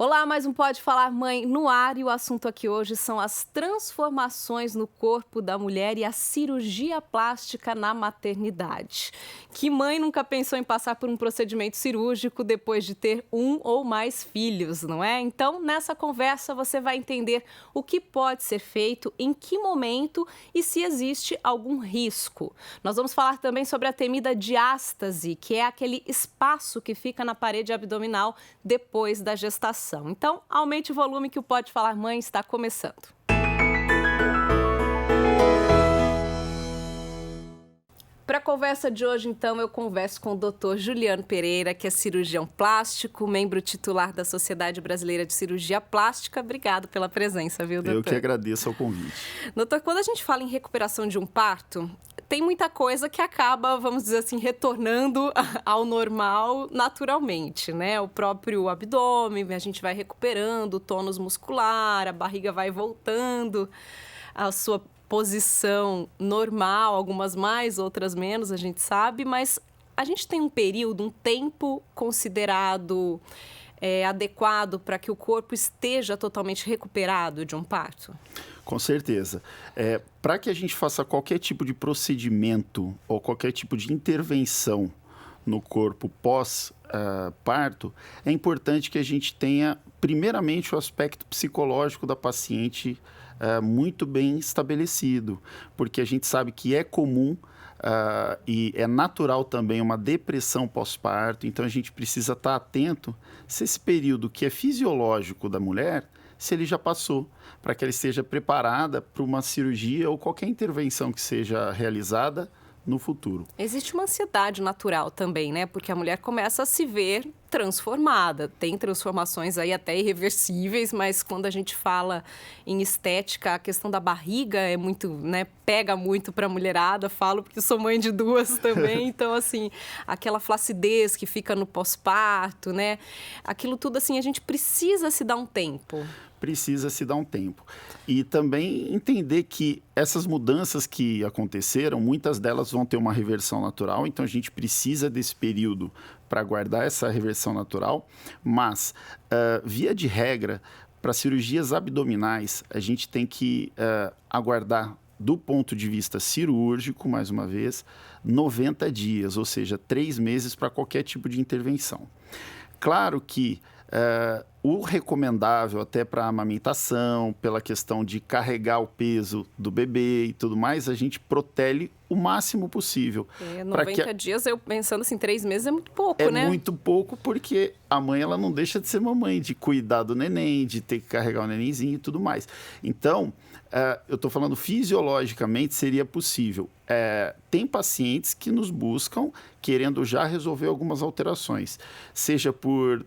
Olá, mais um Pode Falar Mãe no ar e o assunto aqui hoje são as transformações no corpo da mulher e a cirurgia plástica na maternidade. Que mãe nunca pensou em passar por um procedimento cirúrgico depois de ter um ou mais filhos, não é? Então, nessa conversa você vai entender o que pode ser feito, em que momento e se existe algum risco. Nós vamos falar também sobre a temida diástase, que é aquele espaço que fica na parede abdominal depois da gestação. Então, aumente o volume que o Pode Falar Mãe está começando. Para a conversa de hoje, então, eu converso com o Dr. Juliano Pereira, que é cirurgião plástico, membro titular da Sociedade Brasileira de Cirurgia Plástica. Obrigado pela presença, viu, doutor? Eu que agradeço ao convite. Doutor, quando a gente fala em recuperação de um parto, tem muita coisa que acaba, vamos dizer assim, retornando ao normal naturalmente, né? O próprio abdômen, a gente vai recuperando o tônus muscular, a barriga vai voltando à sua posição normal, algumas mais, outras menos, a gente sabe, mas a gente tem um período, um tempo considerado adequado para que o corpo esteja totalmente recuperado de um parto? Com certeza. Para que a gente faça qualquer tipo de procedimento ou qualquer tipo de intervenção no corpo pós-parto, é importante que a gente tenha, primeiramente, o aspecto psicológico da paciente muito bem estabelecido, porque a gente sabe que é comum e é natural também uma depressão pós-parto, então a gente precisa estar atento se esse período que é fisiológico da mulher, se ele já passou, para que ela esteja preparada para uma cirurgia ou qualquer intervenção que seja realizada no futuro. Existe uma ansiedade natural também, né? Porque a mulher começa a se ver transformada. Tem transformações aí até irreversíveis, mas quando a gente fala em estética, a questão da barriga é muito, né? Pega muito para a mulherada, falo porque sou mãe de duas também. Então, assim, aquela flacidez que fica no pós-parto, né? Aquilo tudo, assim, a gente precisa se dar um tempo. Precisa se dar um tempo. E também entender que essas mudanças que aconteceram, muitas delas vão ter uma reversão natural, então a gente precisa desse período para guardar essa reversão natural, mas, via de regra, para cirurgias abdominais, a gente tem que aguardar, do ponto de vista cirúrgico, mais uma vez, 90 dias, ou seja, 3 meses para qualquer tipo de intervenção. Claro que o recomendável até para a amamentação, pela questão de carregar o peso do bebê e tudo mais, a gente protele o máximo possível. 90 dias, eu pensando assim, 3 meses é muito pouco, né? É muito pouco porque a mãe ela não deixa de ser mamãe, de cuidar do neném, de ter que carregar o nenenzinho e tudo mais. Então, eu estou falando fisiologicamente seria possível. Tem pacientes que nos buscam querendo já resolver algumas alterações, seja por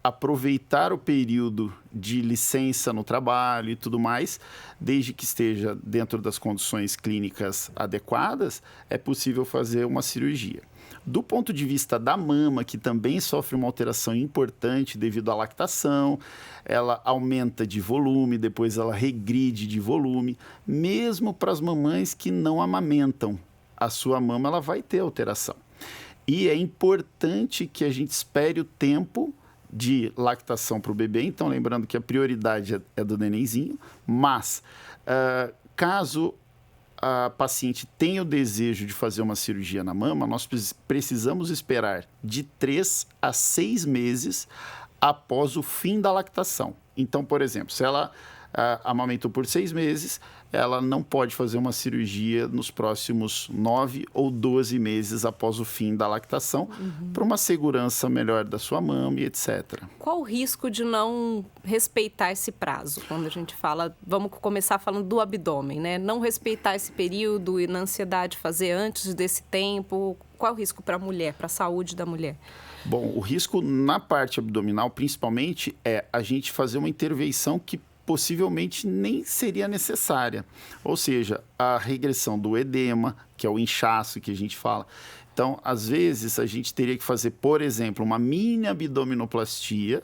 aproveitar o período de licença no trabalho e tudo mais, desde que esteja dentro das condições clínicas adequadas, é possível fazer uma cirurgia. Do ponto de vista da mama, que também sofre uma alteração importante devido à lactação, ela aumenta de volume, depois ela regride de volume, mesmo para as mamães que não amamentam, a sua mama ela vai ter alteração. E é importante que a gente espere o tempo de lactação para o bebê, então lembrando que a prioridade é do nenenzinho, mas caso a paciente tenha o desejo de fazer uma cirurgia na mama, nós precisamos esperar de 3 a 6 meses após o fim da lactação. Então, por exemplo, se ela amamentou por 6 meses, ela não pode fazer uma cirurgia nos próximos 9 ou 12 meses após o fim da lactação, para uma segurança melhor da sua mama e etc. Qual o risco de não respeitar esse prazo? Quando a gente fala, vamos começar falando do abdômen, né? Não respeitar esse período e na ansiedade fazer antes desse tempo, qual o risco para a mulher, para a saúde da mulher? Bom, o risco na parte abdominal, principalmente, é a gente fazer uma intervenção que possivelmente nem seria necessária. Ou seja, a regressão do edema, que é o inchaço que a gente fala. Então, às vezes, a gente teria que fazer, por exemplo, uma mini abdominoplastia,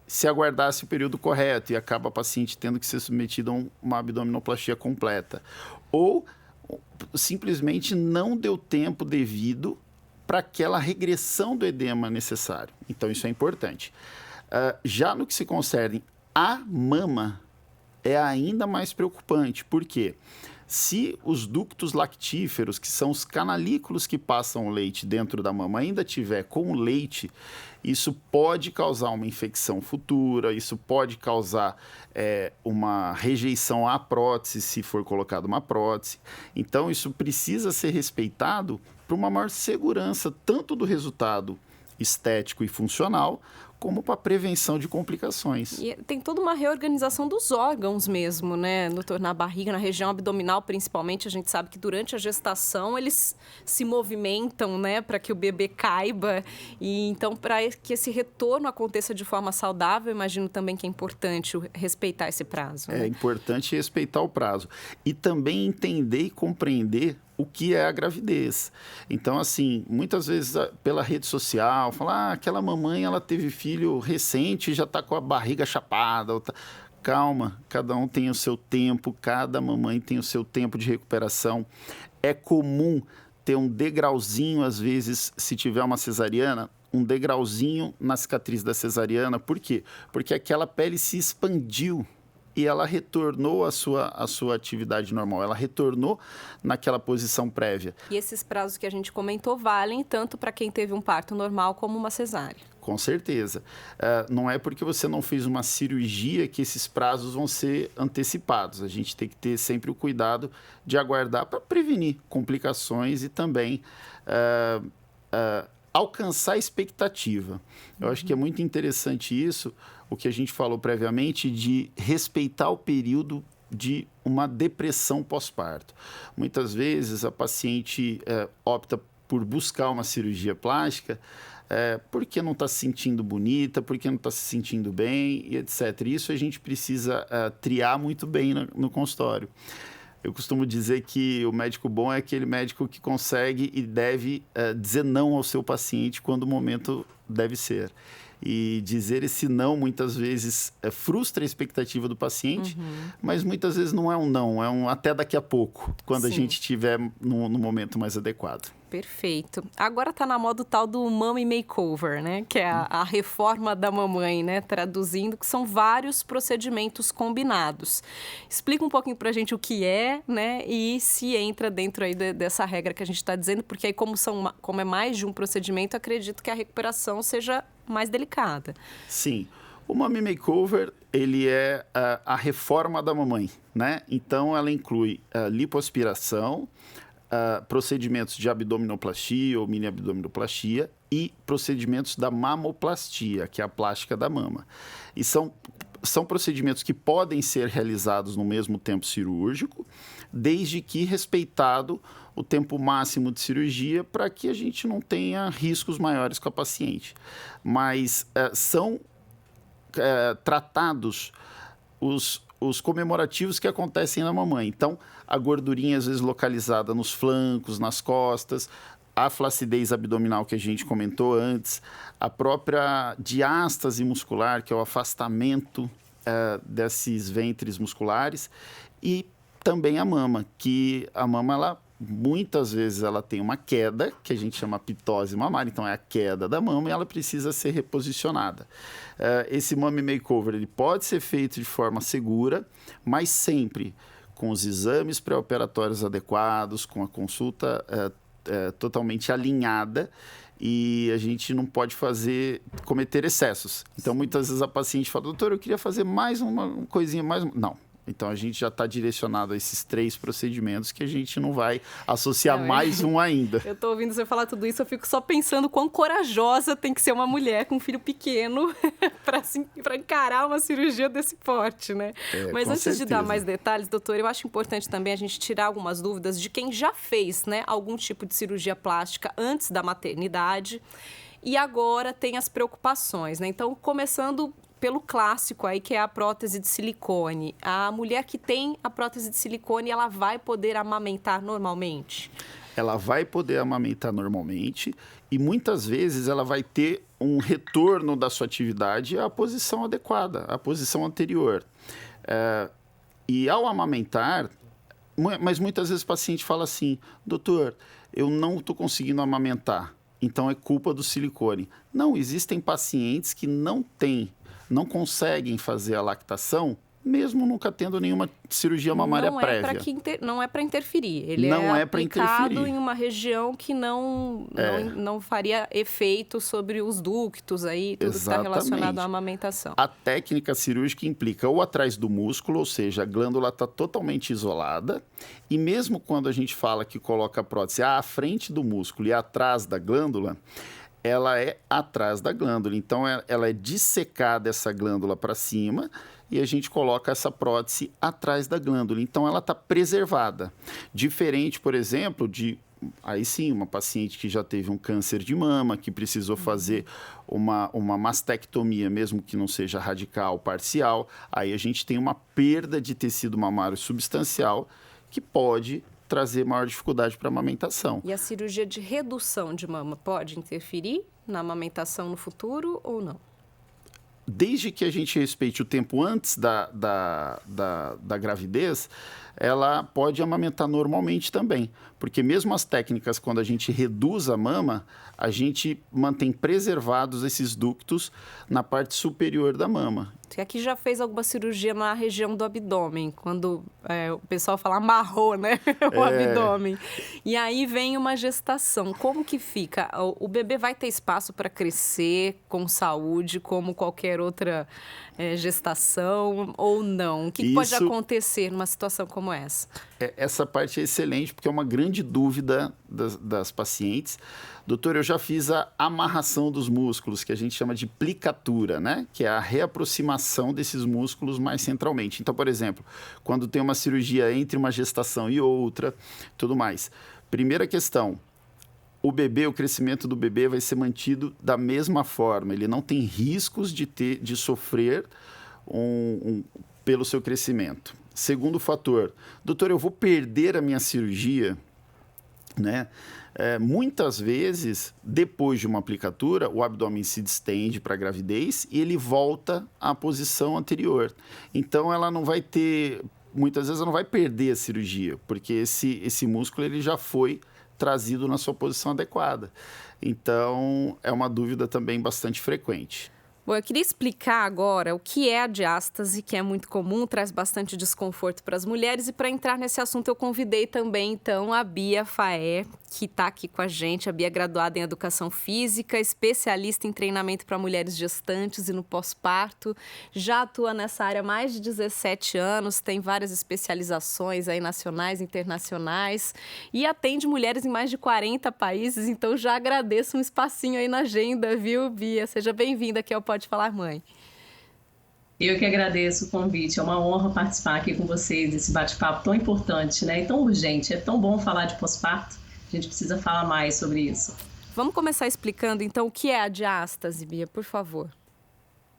se aguardasse o período correto e acaba a paciente tendo que ser submetida a uma abdominoplastia completa. Ou simplesmente não deu tempo devido para aquela regressão do edema necessário. Então, isso é importante. Já no que se concerne à mama, é ainda mais preocupante. Por quê? Se os ductos lactíferos, que são os canalículos que passam o leite dentro da mama, ainda tiver com o leite, isso pode causar uma infecção futura, isso pode causar uma rejeição à prótese, se for colocada uma prótese. Então, isso precisa ser respeitado para uma maior segurança, tanto do resultado estético e funcional, como para a prevenção de complicações. E tem toda uma reorganização dos órgãos mesmo, né, doutor? Na barriga, na região abdominal, principalmente, a gente sabe que durante a gestação eles se movimentam, né, para que o bebê caiba. E então, para que esse retorno aconteça de forma saudável, eu imagino também que é importante respeitar esse prazo. Né? É importante respeitar o prazo. E também entender e compreender o que é a gravidez. Então, assim, muitas vezes pela rede social, falar, aquela mamãe, ela teve filho recente e já está com a barriga chapada. Calma, cada um tem o seu tempo, cada mamãe tem o seu tempo de recuperação. É comum ter um degrauzinho, às vezes, se tiver uma cesariana, um degrauzinho na cicatriz da cesariana. Por quê? Porque aquela pele se expandiu e ela retornou à sua atividade normal, ela retornou naquela posição prévia. E esses prazos que a gente comentou valem tanto para quem teve um parto normal como uma cesárea? Com certeza. Não é porque você não fez uma cirurgia que esses prazos vão ser antecipados. A gente tem que ter sempre o cuidado de aguardar para prevenir complicações e também alcançar a expectativa. Eu acho que é muito interessante isso, o que a gente falou previamente, de respeitar o período de uma depressão pós-parto. Muitas vezes a paciente opta por buscar uma cirurgia plástica porque não está se sentindo bonita, porque não está se sentindo bem, e etc. Isso a gente precisa triar muito bem no consultório. Eu costumo dizer que o médico bom é aquele médico que consegue e deve dizer não ao seu paciente quando o momento deve ser. E dizer esse não, muitas vezes, frustra a expectativa do paciente, mas muitas vezes não é um não, é um até daqui a pouco, quando Sim. a gente estiver no momento mais adequado. Perfeito. Agora está na moda o tal do Mommy Makeover, né? Que é a reforma da mamãe, né? Traduzindo, que são vários procedimentos combinados. Explica um pouquinho pra gente o que é, né? E se entra dentro aí dessa regra que a gente está dizendo, porque aí como é mais de um procedimento, acredito que a recuperação seja mais delicada. Sim. O Mommy Makeover, ele é a reforma da mamãe, né? Então, ela inclui lipoaspiração, procedimentos de abdominoplastia ou mini abdominoplastia e procedimentos da mamoplastia, que é a plástica da mama. E são procedimentos que podem ser realizados no mesmo tempo cirúrgico, desde que respeitado o tempo máximo de cirurgia para que a gente não tenha riscos maiores com a paciente. Mas são tratados os comemorativos que acontecem na mamãe. Então, a gordurinha, às vezes, localizada nos flancos, nas costas, a flacidez abdominal que a gente comentou antes, a própria diástase muscular, que é o afastamento desses ventres musculares, e também a mama, que a mama, muitas vezes, ela tem uma queda, que a gente chama pitose mamária, então é a queda da mama e ela precisa ser reposicionada. Esse Mommy Makeover, ele pode ser feito de forma segura, mas sempre com os exames pré-operatórios adequados, com a consulta totalmente alinhada, e a gente não pode cometer excessos. Então, muitas vezes a paciente fala, doutor, eu queria fazer mais uma coisinha, Não. Então, a gente já está direcionado a esses 3 procedimentos que a gente não vai associar mais um ainda. Eu estou ouvindo você falar tudo isso, eu fico só pensando quão corajosa tem que ser uma mulher com um filho pequeno para encarar uma cirurgia desse porte, né? Mas antes de dar mais detalhes, doutor, eu acho importante também a gente tirar algumas dúvidas de quem já fez, né, algum tipo de cirurgia plástica antes da maternidade e agora tem as preocupações, né? Então, começando pelo clássico aí, que é a prótese de silicone. A mulher que tem a prótese de silicone, ela vai poder amamentar normalmente? Ela vai poder amamentar normalmente e muitas vezes ela vai ter um retorno da sua atividade à posição adequada, à posição anterior. E ao amamentar, mas muitas vezes o paciente fala assim, doutor, eu não estou conseguindo amamentar, então é culpa do silicone. Não, existem pacientes que não têm não conseguem fazer a lactação, mesmo nunca tendo nenhuma cirurgia mamária prévia. Não é para interferir. Ele não é aplicado em uma região que não faria efeito sobre os ductos aí, tudo que está relacionado à amamentação. A técnica cirúrgica implica ou atrás do músculo, ou seja, a glândula está totalmente isolada, e mesmo quando a gente fala que coloca a prótese à frente do músculo e atrás da glândula, ela é atrás da glândula. Então, ela é dissecada essa glândula para cima, e a gente coloca essa prótese atrás da glândula. Então, ela está preservada. Diferente, por exemplo, de, aí sim, uma paciente que já teve um câncer de mama, que precisou fazer uma mastectomia, mesmo que não seja radical, parcial. Aí a gente tem uma perda de tecido mamário substancial que pode trazer maior dificuldade para a amamentação. E a cirurgia de redução de mama pode interferir na amamentação no futuro ou não? Desde que a gente respeite o tempo antes da gravidez, ela pode amamentar normalmente também. Porque mesmo as técnicas, quando a gente reduz a mama, a gente mantém preservados esses ductos na parte superior da mama. Você aqui já fez alguma cirurgia na região do abdômen, quando o pessoal fala amarrou, né? O abdômen. E aí vem uma gestação. Como que fica? O bebê vai ter espaço para crescer com saúde, como qualquer outra gestação, ou não? O que pode acontecer numa situação como essa? Essa parte é excelente, porque é uma grande dúvida das pacientes. Doutor, eu já fiz a amarração dos músculos, que a gente chama de plicatura, né? Que é a reaproximação desses músculos mais centralmente. Então, por exemplo, quando tem uma cirurgia entre uma gestação e outra, tudo mais. Primeira questão, o crescimento do bebê vai ser mantido da mesma forma. Ele não tem riscos de sofrer pelo seu crescimento. Segundo fator, doutor, eu vou perder a minha cirurgia, né? Muitas vezes, depois de uma aplicatura, o abdômen se distende para a gravidez e ele volta à posição anterior. Então, ela não vai ter... Muitas vezes, ela não vai perder a cirurgia, porque esse músculo ele já foi trazido na sua posição adequada. Então, é uma dúvida também bastante frequente. Bom, eu queria explicar agora o que é a diástase, que é muito comum, traz bastante desconforto para as mulheres. E para entrar nesse assunto, eu convidei também, então, a Bia Faé, que está aqui com a gente. A Bia é graduada em Educação Física, especialista em treinamento para mulheres gestantes e no pós-parto. Já atua nessa área há mais de 17 anos, tem várias especializações aí nacionais, internacionais e atende mulheres em mais de 40 países. Então, já agradeço um espacinho aí na agenda, viu, Bia? Seja bem-vinda aqui ao Pode Falar Mãe. Eu que agradeço o convite, é uma honra participar aqui com vocês desse bate-papo tão importante, né? E tão urgente, é tão bom falar de pós-parto, a gente precisa falar mais sobre isso. Vamos começar explicando então o que é a diástase, Bia, por favor.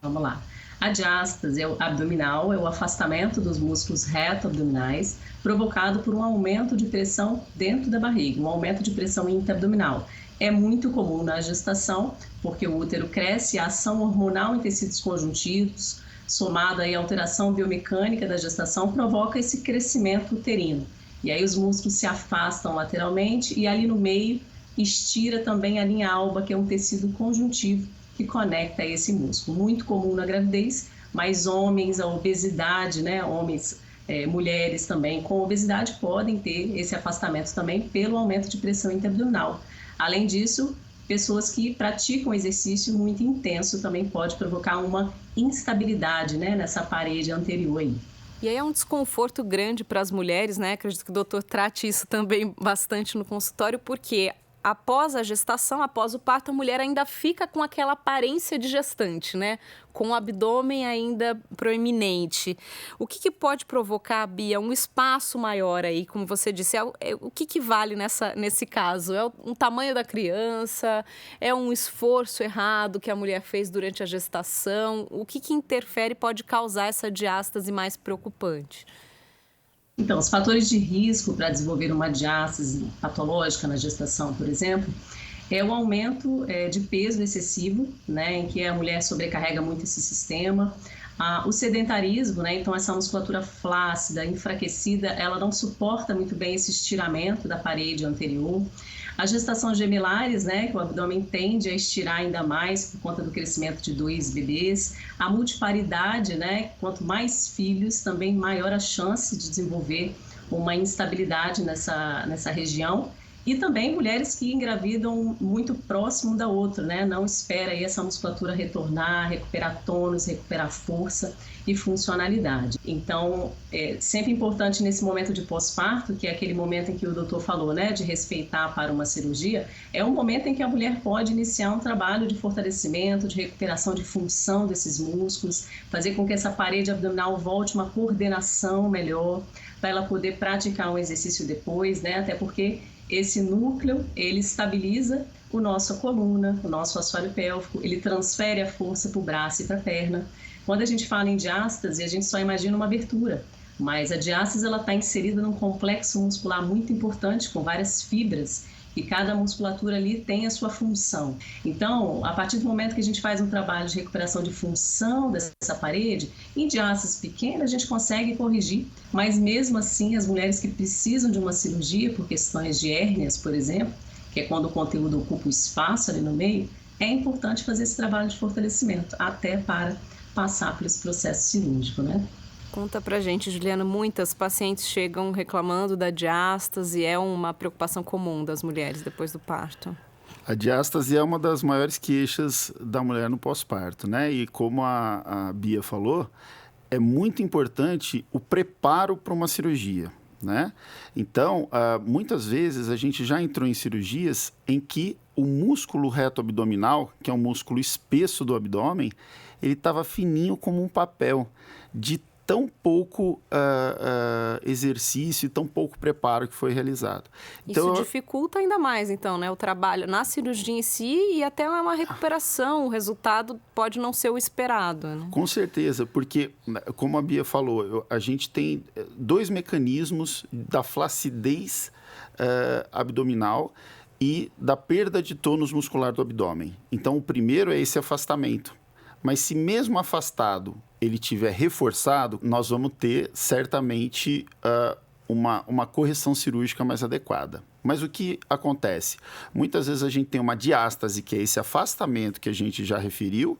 Vamos lá. A diástase abdominal é o afastamento dos músculos reto-abdominais provocado por um aumento de pressão dentro da barriga, um aumento de pressão intra-abdominal. É muito comum na gestação, porque o útero cresce, a ação hormonal em tecidos conjuntivos, somada aí à alteração biomecânica da gestação, provoca esse crescimento uterino. E aí os músculos se afastam lateralmente e ali no meio estira também a linha alba, que é um tecido conjuntivo que conecta esse músculo. Muito comum na gravidez, mas homens, a obesidade, né? Mulheres também com obesidade podem ter esse afastamento também pelo aumento de pressão intra-abdominal. Além disso, pessoas que praticam exercício muito intenso também pode provocar uma instabilidade, né, nessa parede anterior aí. E aí é um desconforto grande para as mulheres, né? Acredito que o doutor trate isso também bastante no consultório, porque após a gestação, após o parto, a mulher ainda fica com aquela aparência de gestante, né? Com o abdômen ainda proeminente. O que pode provocar, Bia, um espaço maior aí, como você disse? O que vale nesse caso? É o tamanho da criança? É um esforço errado que a mulher fez durante a gestação? O que interfere e pode causar essa diástase mais preocupante? Então, os fatores de risco para desenvolver uma diástase patológica na gestação, por exemplo, é o aumento de peso excessivo, né, em que a mulher sobrecarrega muito esse sistema, o sedentarismo, né, então essa musculatura flácida, enfraquecida, ela não suporta muito bem esse estiramento da parede anterior, As gestações gemelares, né, que o abdômen tende a estirar ainda mais por conta do crescimento de 2 bebês. A multiparidade, né, quanto mais filhos, também maior a chance de desenvolver uma instabilidade nessa região. E também mulheres que engravidam muito próximo da outra, né? Não espera aí essa musculatura retornar, recuperar tônus, recuperar força e funcionalidade. Então, é sempre importante nesse momento de pós-parto, que é aquele momento em que o doutor falou, né? De respeitar para uma cirurgia, é um momento em que a mulher pode iniciar um trabalho de fortalecimento, de recuperação de função desses músculos, fazer com que essa parede abdominal volte uma coordenação melhor, para ela poder praticar um exercício depois, né? Até porque esse núcleo, ele estabiliza a nossa coluna, o nosso assoalho pélvico, ele transfere a força para o braço e para a perna. Quando a gente fala em diástase, a gente só imagina uma abertura, mas a diástase está inserida num complexo muscular muito importante, com várias fibras, e cada musculatura ali tem a sua função. Então, a partir do momento que a gente faz um trabalho de recuperação de função dessa parede, em diástases pequenas a gente consegue corrigir, mas mesmo assim as mulheres que precisam de uma cirurgia por questões de hérnias, por exemplo, que é quando o conteúdo ocupa o espaço ali no meio, é importante fazer esse trabalho de fortalecimento, até para passar por esse processo cirúrgico, né? Conta pra gente, Juliana, muitas pacientes chegam reclamando da diástase, é uma preocupação comum das mulheres depois do parto. A diástase é uma das maiores queixas da mulher no pós-parto, né? E como a Bia falou, é muito importante o preparo para uma cirurgia, né? Então, muitas vezes a gente já entrou em cirurgias em que o músculo reto abdominal, que é um músculo espesso do abdômen, ele estava fininho como um papel, de tão pouco exercício e tão pouco preparo que foi realizado. Então, isso dificulta ainda mais, então, né? O trabalho na cirurgia em si e até uma recuperação. O resultado pode não ser o esperado, né? Com certeza, porque, como a Bia falou, a gente tem 2 mecanismos da flacidez abdominal e da perda de tônus muscular do abdômen. Então, o primeiro é esse afastamento. Mas se mesmo afastado ele tiver reforçado, nós vamos ter certamente uma correção cirúrgica mais adequada. Mas o que acontece? Muitas vezes a gente tem uma diástase, que é esse afastamento que a gente já referiu,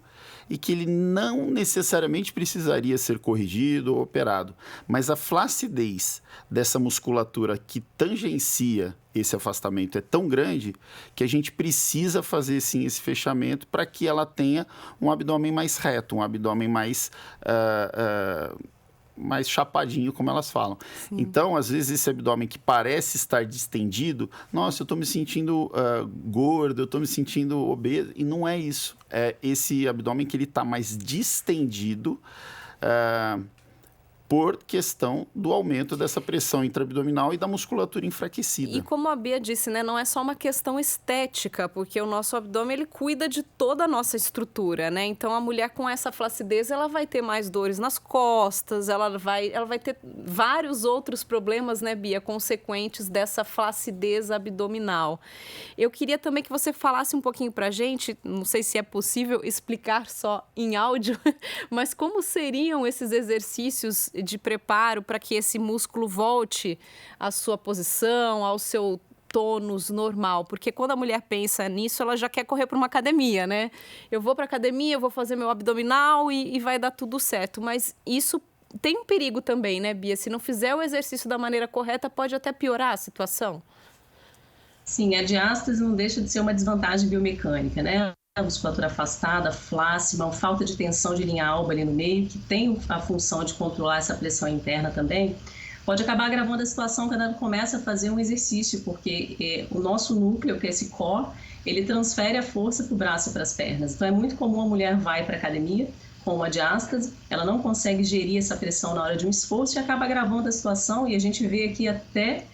e que ele não necessariamente precisaria ser corrigido ou operado. Mas a flacidez dessa musculatura que tangencia esse afastamento é tão grande que a gente precisa fazer, sim, esse fechamento para que ela tenha um abdômen mais reto, um abdômen mais chapadinho, como elas falam. Sim. Então, às vezes, esse abdômen que parece estar distendido, nossa, eu estou me sentindo gordo, eu estou me sentindo obeso, e não é isso. É esse abdômen que ele está mais distendido por questão do aumento dessa pressão intraabdominal e da musculatura enfraquecida. E como a Bia disse, né, não é só uma questão estética, porque o nosso abdômen, ele cuida de toda a nossa estrutura, né? Então, a mulher com essa flacidez, ela vai ter mais dores nas costas, ela vai ter vários outros problemas, né, Bia, consequentes dessa flacidez abdominal. Eu queria também que você falasse um pouquinho pra gente, não sei se é possível explicar só em áudio, mas como seriam esses exercícios de preparo para que esse músculo volte à sua posição, ao seu tônus normal, porque quando a mulher pensa nisso, ela já quer correr para uma academia, né? Eu vou para a academia, eu vou fazer meu abdominal e vai dar tudo certo, mas isso tem um perigo também, né, Bia? Se não fizer o exercício da maneira correta, pode até piorar a situação. Sim, a diástase não deixa de ser uma desvantagem biomecânica, né? A musculatura afastada, flácida, falta de tensão de linha alba ali no meio, que tem a função de controlar essa pressão interna também, pode acabar agravando a situação quando ela começa a fazer um exercício, porque o nosso núcleo, que é esse core, ele transfere a força para o braço e para as pernas. Então, é muito comum a mulher vai para a academia com uma diástase, ela não consegue gerir essa pressão na hora de um esforço e acaba agravando a situação, e a gente vê aqui até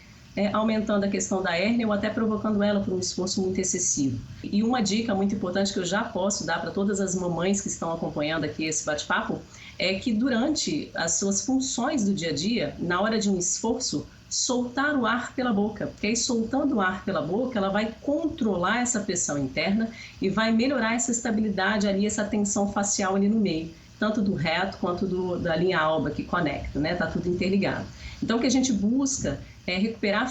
aumentando a questão da hérnia ou até provocando ela por um esforço muito excessivo. E uma dica muito importante que eu já posso dar para todas as mamães que estão acompanhando aqui esse bate-papo é que durante as suas funções do dia a dia, na hora de um esforço, soltar o ar pela boca, porque aí soltando o ar pela boca, ela vai controlar essa pressão interna e vai melhorar essa estabilidade ali, essa tensão facial ali no meio, tanto do reto quanto da linha alba que conecta, né? Tá tudo interligado. Então, o que a gente busca recuperar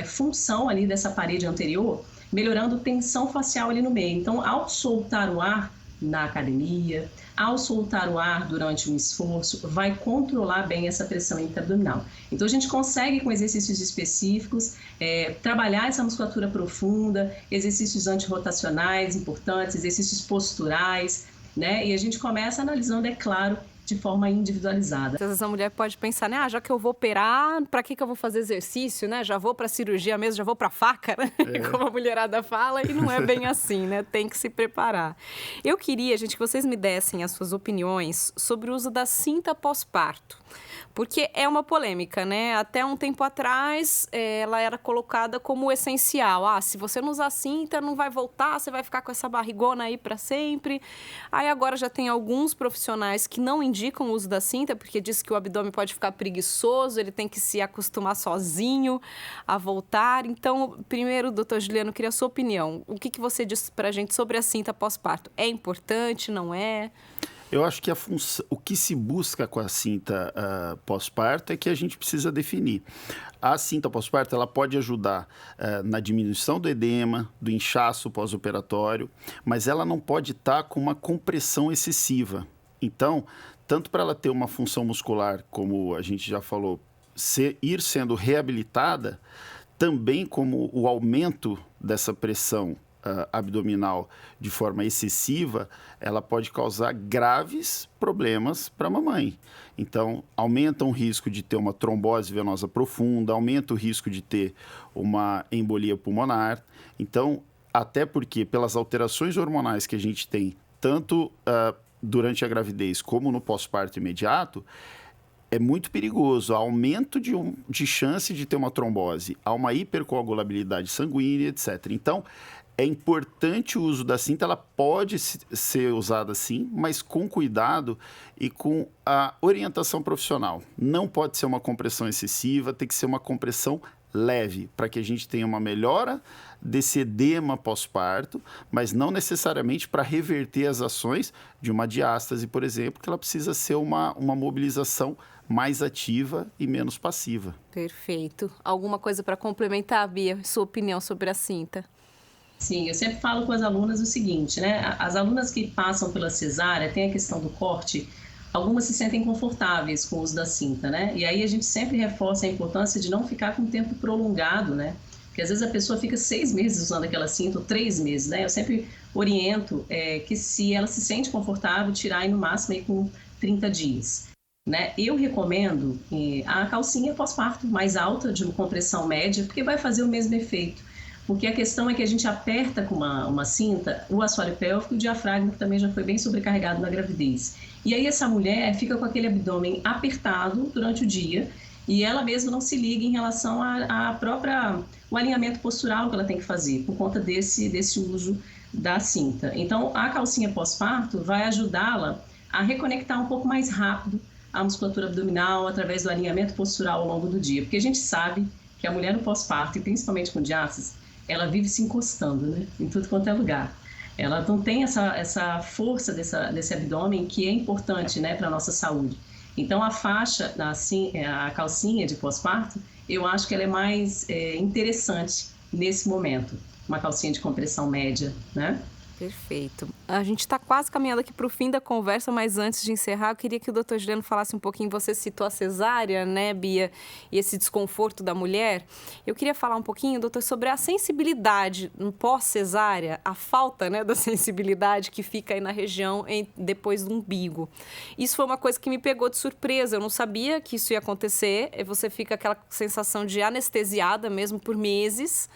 função ali dessa parede anterior, melhorando tensão facial ali no meio. Então, ao soltar o ar na academia, ao soltar o ar durante um esforço, vai controlar bem essa pressão intra-abdominal. Então, a gente consegue, com exercícios específicos, trabalhar essa musculatura profunda, exercícios antirrotacionais importantes, exercícios posturais, né? E a gente começa analisando, é claro, de forma individualizada. Às vezes a mulher pode pensar, né? Já que eu vou operar, para que eu vou fazer exercício, né? Já vou para cirurgia mesmo, já vou para faca, né? Como a mulherada fala, e não é bem assim, né? Tem que se preparar. Eu queria, gente, que vocês me dessem as suas opiniões sobre o uso da cinta pós-parto. Porque é uma polêmica, né? Até um tempo atrás, ela era colocada como essencial. Se você não usar cinta, não vai voltar, você vai ficar com essa barrigona aí para sempre. Aí agora já tem alguns profissionais que não indicam o uso da cinta, porque diz que o abdômen pode ficar preguiçoso, ele tem que se acostumar sozinho a voltar. Então, primeiro, doutor Juliano, eu queria a sua opinião. O que você diz para a gente sobre a cinta pós-parto? É importante, não é? Eu acho que o que se busca com a cinta pós-parto é que a gente precisa definir. A cinta pós-parto ela pode ajudar na diminuição do edema, do inchaço pós-operatório, mas ela não pode estar com uma compressão excessiva. Então, tanto para ela ter uma função muscular, como a gente já falou, ir sendo reabilitada, também como o aumento dessa pressão abdominal de forma excessiva, ela pode causar graves problemas para a mamãe. Então, aumenta o risco de ter uma trombose venosa profunda, aumenta o risco de ter uma embolia pulmonar. Então, até porque pelas alterações hormonais que a gente tem, tanto durante a gravidez como no pós-parto imediato, é muito perigoso. Há aumento de chance de ter uma trombose, há uma hipercoagulabilidade sanguínea, etc. Então, é importante o uso da cinta, ela pode ser usada sim, mas com cuidado e com a orientação profissional. Não pode ser uma compressão excessiva, tem que ser uma compressão leve, para que a gente tenha uma melhora desse edema pós-parto, mas não necessariamente para reverter as ações de uma diástase, por exemplo, que ela precisa ser uma mobilização mais ativa e menos passiva. Perfeito. Alguma coisa para complementar, Bia? Sua opinião sobre a cinta? Sim, eu sempre falo com as alunas o seguinte, né? As alunas que passam pela cesárea, tem a questão do corte, algumas se sentem confortáveis com o uso da cinta, né? E aí a gente sempre reforça a importância de não ficar com tempo prolongado, né? Porque às vezes a pessoa fica 6 meses usando aquela cinta, ou 3 meses, né? Eu sempre oriento que se ela se sente confortável, tirar aí no máximo aí com 30 dias. Né? Eu recomendo a calcinha pós-parto mais alta, de uma compressão média, porque vai fazer o mesmo efeito. Porque a questão é que a gente aperta com uma cinta o assoalho pélvico e o diafragma, que também já foi bem sobrecarregado na gravidez. E aí essa mulher fica com aquele abdômen apertado durante o dia e ela mesma não se liga em relação o alinhamento postural que ela tem que fazer, por conta desse uso da cinta. Então, a calcinha pós-parto vai ajudá-la a reconectar um pouco mais rápido a musculatura abdominal através do alinhamento postural ao longo do dia. Porque a gente sabe que a mulher no pós-parto, e principalmente com diástase, ela vive se encostando, né? Em tudo quanto é lugar. Ela não tem essa força desse abdômen que é importante, né, para a nossa saúde. Então, a faixa, a calcinha de pós-parto, eu acho que ela é mais interessante nesse momento. Uma calcinha de compressão média, né? Perfeito. A gente está quase caminhando aqui para o fim da conversa, mas antes de encerrar, eu queria que o doutor Juliano falasse um pouquinho. Você citou a cesárea, né, Bia, e esse desconforto da mulher. Eu queria falar um pouquinho, doutor, sobre a sensibilidade no pós-cesárea, a falta, né, da sensibilidade que fica aí na região depois do umbigo. Isso foi uma coisa que me pegou de surpresa. Eu não sabia que isso ia acontecer. Você fica aquela sensação de anestesiada mesmo por meses.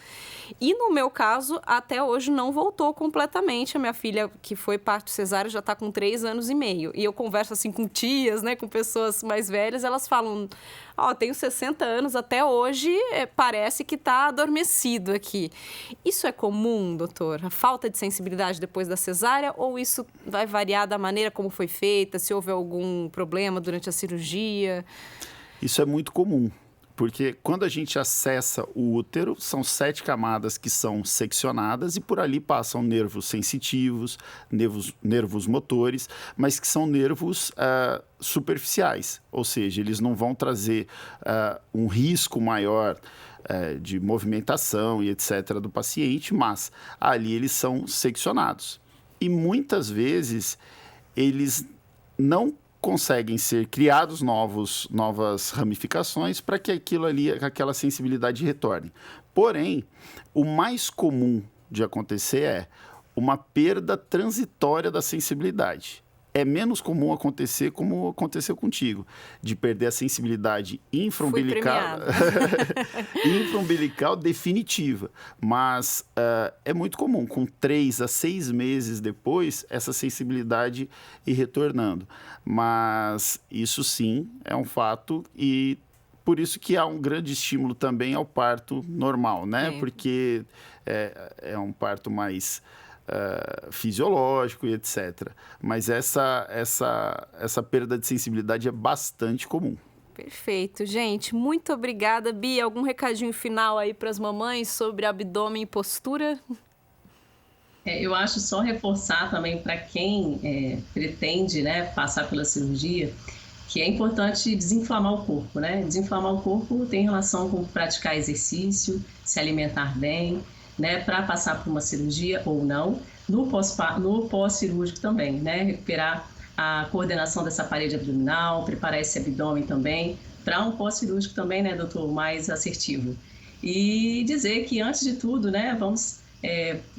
E no meu caso, até hoje não voltou completamente. A minha filha, que foi parto cesárea, já está com 3 anos e meio. E eu converso assim com tias, né, com pessoas mais velhas, elas falam, tenho 60 anos, até hoje parece que está adormecido aqui. Isso é comum, doutor? A falta de sensibilidade depois da cesárea, ou isso vai variar da maneira como foi feita, se houve algum problema durante a cirurgia? Isso é muito comum. Porque quando a gente acessa o útero, são 7 camadas que são seccionadas e por ali passam nervos sensitivos, nervos motores, mas que são nervos superficiais, ou seja, eles não vão trazer um risco maior de movimentação e etc. do paciente, mas ali eles são seccionados. E muitas vezes eles não conseguem ser criados novas ramificações para que aquela sensibilidade retorne. Porém, o mais comum de acontecer é uma perda transitória da sensibilidade. É menos comum acontecer como aconteceu contigo, de perder a sensibilidade infraumbilical, infraumbilical definitiva. Mas é muito comum, com 3 a 6 meses depois, essa sensibilidade ir retornando. Mas isso sim é um fato e por isso que há um grande estímulo também ao parto normal, né? Porque é um parto mais fisiológico e etc. Mas essa perda de sensibilidade é bastante comum. Perfeito, gente. Muito obrigada, Bia. Algum recadinho final aí para as mamães sobre abdômen e postura? Eu acho só reforçar também para quem pretende, né, passar pela cirurgia, que é importante desinflamar o corpo, né? Desinflamar o corpo tem relação com praticar exercício, se alimentar bem, né, para passar por uma cirurgia ou não, no pós-cirúrgico também, né, recuperar a coordenação dessa parede abdominal, preparar esse abdômen também, para um pós-cirúrgico também, né, doutor, mais assertivo. E dizer que, antes de tudo, né, vamos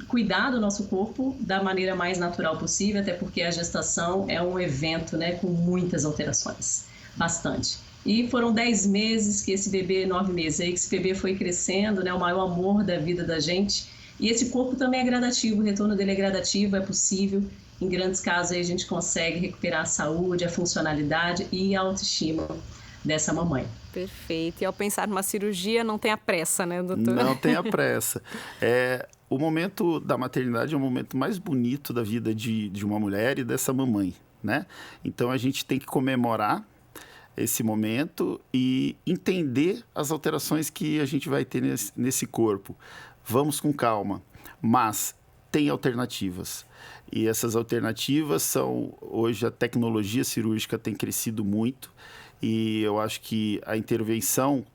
cuidar do nosso corpo da maneira mais natural possível, até porque a gestação é um evento, né, com muitas alterações, bastante. E foram 10 meses que esse bebê, 9 meses aí, que esse bebê foi crescendo, né? O maior amor da vida da gente. E esse corpo também é gradativo, o retorno dele é gradativo, é possível. Em grandes casos aí a gente consegue recuperar a saúde, a funcionalidade e a autoestima dessa mamãe. Perfeito. E ao pensar numa cirurgia, não tem a pressa, né, doutor? Não tem a pressa. O momento da maternidade é o momento mais bonito da vida de uma mulher e dessa mamãe, né? Então a gente tem que comemorar esse momento e entender as alterações que a gente vai ter nesse corpo. Vamos com calma, mas tem alternativas. E essas alternativas são, hoje a tecnologia cirúrgica tem crescido muito e eu acho que a intervenção,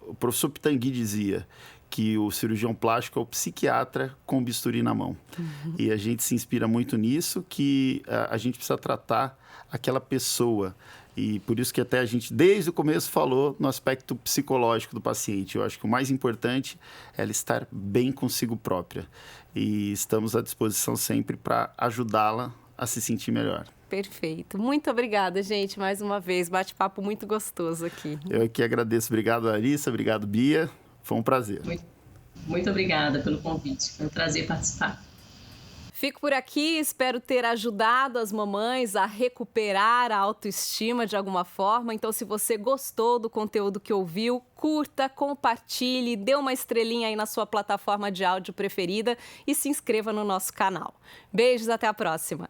o professor Pitangui dizia que o cirurgião plástico é o psiquiatra com bisturi na mão. Uhum. E a gente se inspira muito nisso, que a gente precisa tratar aquela pessoa. E por isso que até a gente, desde o começo, falou no aspecto psicológico do paciente. Eu acho que o mais importante é ela estar bem consigo própria. E estamos à disposição sempre para ajudá-la a se sentir melhor. Perfeito. Muito obrigada, gente, mais uma vez. Bate-papo muito gostoso aqui. Eu que agradeço. Obrigado, Larissa. Obrigado, Bia. Foi um prazer. Muito obrigada pelo convite. Foi um prazer participar. Fico por aqui, espero ter ajudado as mamães a recuperar a autoestima de alguma forma. Então, se você gostou do conteúdo que ouviu, curta, compartilhe, dê uma estrelinha aí na sua plataforma de áudio preferida e se inscreva no nosso canal. Beijos, até a próxima!